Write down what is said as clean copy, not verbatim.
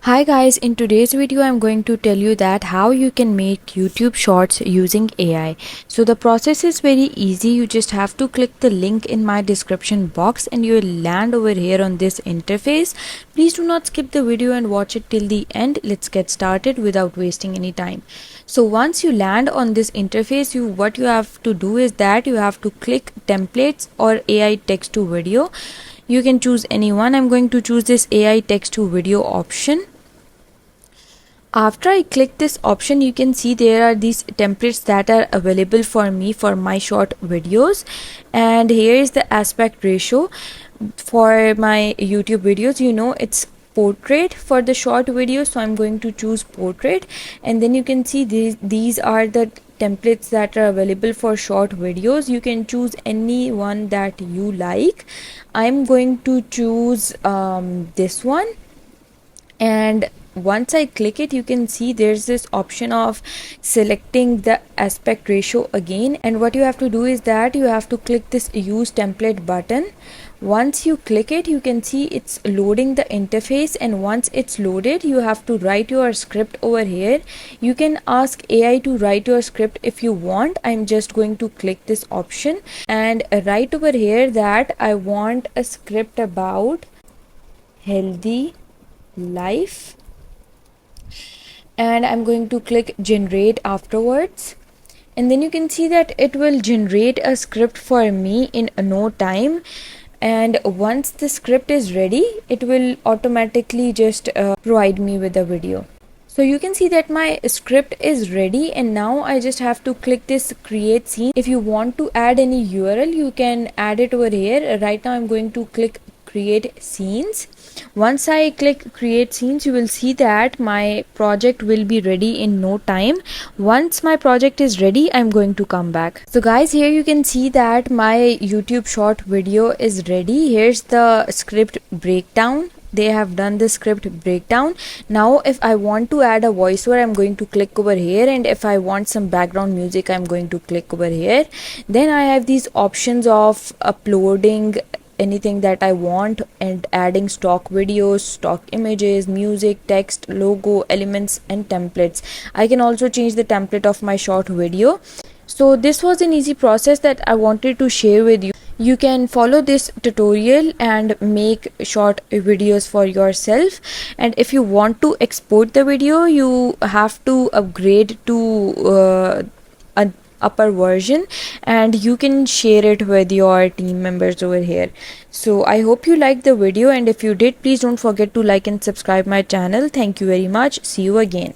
Hi guys, in today's video I'm going to tell you that how you can make YouTube shorts using AI. So the process is very easy. You just have to click the link in my description box and you will land over here on this interface. Please do not skip the video and watch it till the end. Let's get started without wasting any time. So once you land on this interface, what you have to do is that you have to click templates or AI text to video. You can choose any one. I'm going to choose this AI text to video option. After I click this option, you can see there are these templates that are available for me for my short videos, and here is the aspect ratio for my YouTube videos. It's portrait for the short videos, so I'm going to choose portrait, and then you can see these are the templates that are available for short videos. You can choose any one that you like. I'm going to choose this one, and once I click it, you can see there's this option of selecting the aspect ratio again, and what you have to do is that you have to click this use template button. Once you click it, you can see it's loading the interface, and once it's loaded, you have to write your script over here. You can ask AI to write your script if you want. I'm just going to click this option and write over here that I want a script about healthy life, and I'm going to click generate afterwards, and then you can see that it will generate a script for me in no time. And once the script is ready, it will automatically just provide me with a video. So you can see that my script is ready, and now I just have to click this create scene. If you want to add any URL, you can add it over here. Right now I'm going to click create scenes. Once I click create scenes, you will see that my project will be ready in no time. Once my project is ready, I'm going to come back. So guys, here you can see that my YouTube short video is ready. Here's the script breakdown. They have done the script breakdown. Now if I want to add a voiceover, I'm going to click over here, and if I want some background music, I'm going to click over here. Then I have these options of uploading anything that I want and adding stock videos, stock images, music, text, logo, elements and templates. I can also change the template of my short video. So this was an easy process that I wanted to share with you. You can follow this tutorial and make short videos for yourself, and if you want to export the video, you have to upgrade to a upper version, and you can share it with your team members over here. So I hope you liked the video, and if you did, please don't forget to like and subscribe my channel. Thank you very much. See you again.